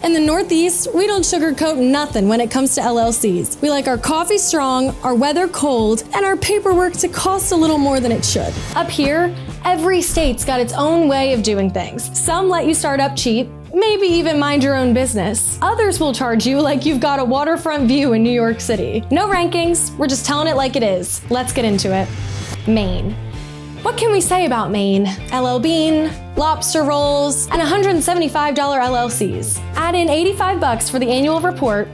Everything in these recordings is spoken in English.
In the Northeast, we don't sugarcoat nothing when it comes to LLCs. We like our coffee strong, our weather cold, and our paperwork to cost a little more than it should. Up here, every state's got its own way of doing things. Some let you start up cheap, maybe even mind your own business. Others will charge you like you've got a waterfront view in New York City. No rankings, we're just telling it like it is. Let's get into it. Maine. What can we say about Maine? LL Bean, lobster rolls, and $175 LLCs. Add in $85 for the annual report.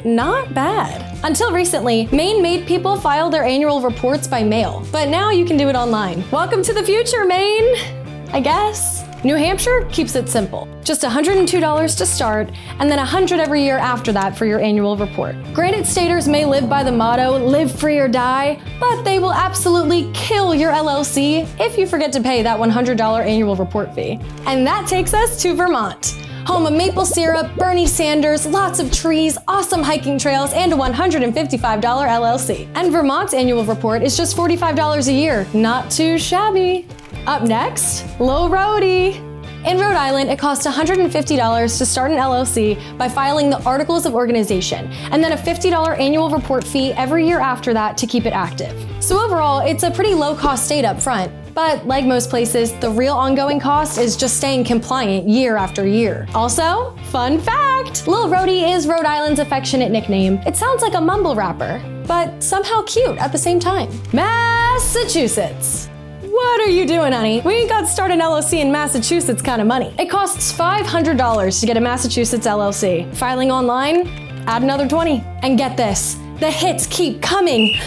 Not bad. Until recently, Maine made people file their annual reports by mail, but now you can do it online. Welcome to the future, Maine, I guess. New Hampshire keeps it simple. Just $102 to start, and then $100 every year after that for your annual report. Granted, staters may live by the motto, live free or die, but they will absolutely kill your LLC if you forget to pay that $100 annual report fee. And that takes us to Vermont. Home of maple syrup, Bernie Sanders, lots of trees, awesome hiking trails, and a $155 LLC. And Vermont's annual report is just $45 a year. Not too shabby. Up next, Low Roadie. In Rhode Island, it costs $150 to start an LLC by filing the Articles of Organization, and then a $50 annual report fee every year after that to keep it active. So overall, it's a pretty low-cost state up front. But like most places, the real ongoing cost is just staying compliant year after year. Also, fun fact, Lil Rhodey is Rhode Island's affectionate nickname. It sounds like a mumble rapper, but somehow cute at the same time. Massachusetts. What are you doing, honey? We ain't got to start an LLC in Massachusetts kind of money. It costs $500 to get a Massachusetts LLC. Filing online, add another $20. And get this, the hits keep coming.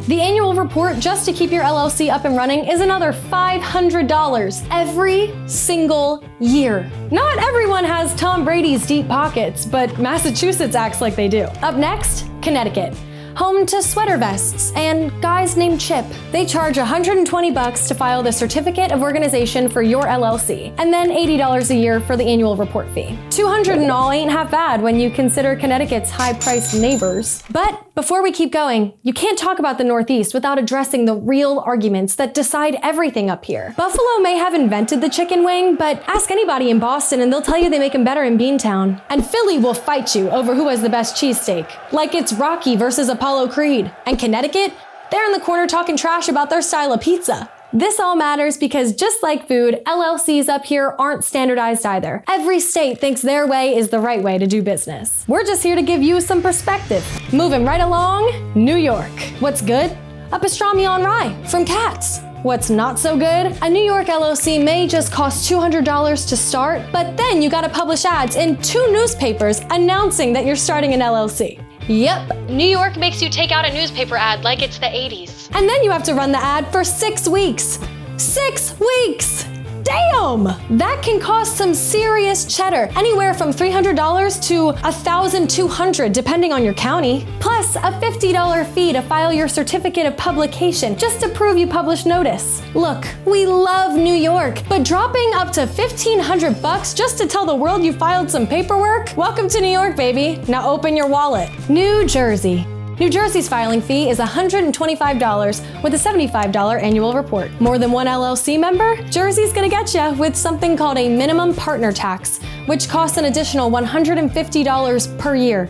The annual report just to keep your LLC up and running is another $500 every single year. Not everyone has Tom Brady's deep pockets, but Massachusetts acts like they do. Up next, Connecticut. Home to sweater vests and guys named Chip. They charge $120 to file the Certificate of Organization for your LLC, and then $80 a year for the annual report fee. $200 in all ain't half bad when you consider Connecticut's high-priced neighbors. But before we keep going, you can't talk about the Northeast without addressing the real arguments that decide everything up here. Buffalo may have invented the chicken wing, but ask anybody in Boston and they'll tell you they make them better in Beantown. And Philly will fight you over who has the best cheesesteak, like it's Rocky versus Apollo Creed. And Connecticut, they're in the corner talking trash about their style of pizza. This all matters because just like food, LLCs up here aren't standardized either. Every state thinks their way is the right way to do business. We're just here to give you some perspective. Moving right along, New York. What's good? A pastrami on rye from Katz. What's not so good? A New York LLC may just cost $200 to start, but then you gotta publish ads in 2 newspapers announcing that you're starting an LLC. Yep, New York makes you take out a newspaper ad like it's the 80s. And then you have to run the ad for 6 weeks. 6 weeks! Damn! That can cost some serious cheddar, anywhere from $300 to $1,200 depending on your county. Plus a $50 fee to file your certificate of publication just to prove you published notice. Look, we love New York, but dropping up to $1,500 just to tell the world you filed some paperwork? Welcome to New York, baby. Now open your wallet. New Jersey. New Jersey's filing fee is $125 with a $75 annual report. More than one LLC member? Jersey's gonna get you with something called a minimum partner tax, which costs an additional $150 per year,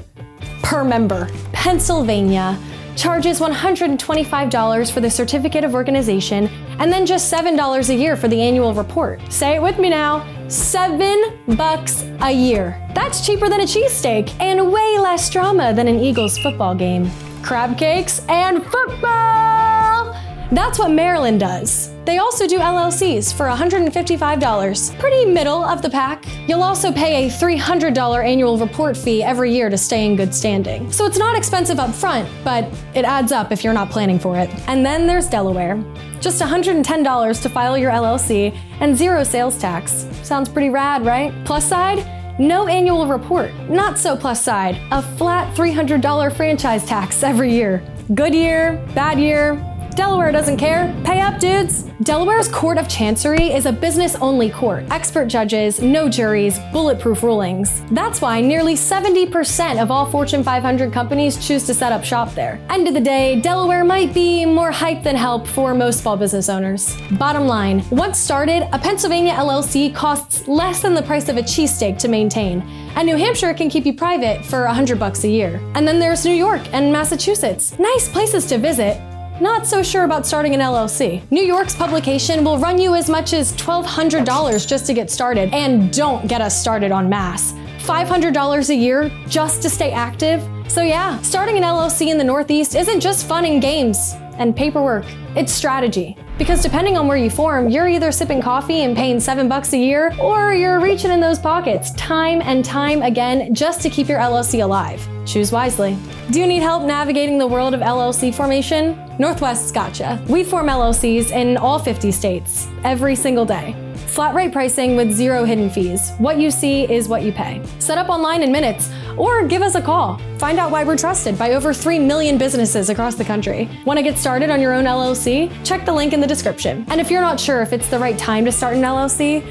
per member. Pennsylvania charges $125 for the Certificate of Organization and then just $7 a year for the annual report. Say it with me now, $7 a year. That's cheaper than a cheesesteak and way less drama than an Eagles football game. Crab cakes and football! That's what Maryland does. They also do LLCs for $155. Pretty middle of the pack. You'll also pay a $300 annual report fee every year to stay in good standing. So it's not expensive up front, but it adds up if you're not planning for it. And then there's Delaware. Just $110 to file your LLC and 0 sales tax. Sounds pretty rad, right? Plus side? No annual report. Not so plus side. A flat $300 franchise tax every year. Good year, bad year, Delaware doesn't care. Pay up, dudes. Delaware's Court of Chancery is a business-only court. Expert judges, no juries, bulletproof rulings. That's why nearly 70% of all Fortune 500 companies choose to set up shop there. End of the day, Delaware might be more hype than help for most small business owners. Bottom line, once started, a Pennsylvania LLC costs less than the price of a cheesesteak to maintain. And New Hampshire can keep you private for $100 a year. And then there's New York and Massachusetts. Nice places to visit. Not so sure about starting an LLC. New York's publication will run you as much as $1,200 just to get started. And don't get us started on Mass. $500 a year just to stay active? So yeah, starting an LLC in the Northeast isn't just fun and games and paperwork, it's strategy. Because depending on where you form, you're either sipping coffee and paying $7 a year, or you're reaching in those pockets time and time again just to keep your LLC alive. Choose wisely. Do you need help navigating the world of LLC formation? Northwest's gotcha. We form LLCs in all 50 states, every single day. Flat rate pricing with zero hidden fees. What you see is what you pay. Set up online in minutes, or give us a call. Find out why we're trusted by over 3 million businesses across the country. Want to get started on your own LLC? Check the link in the description. And if you're not sure if it's the right time to start an LLC,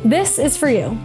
this is for you.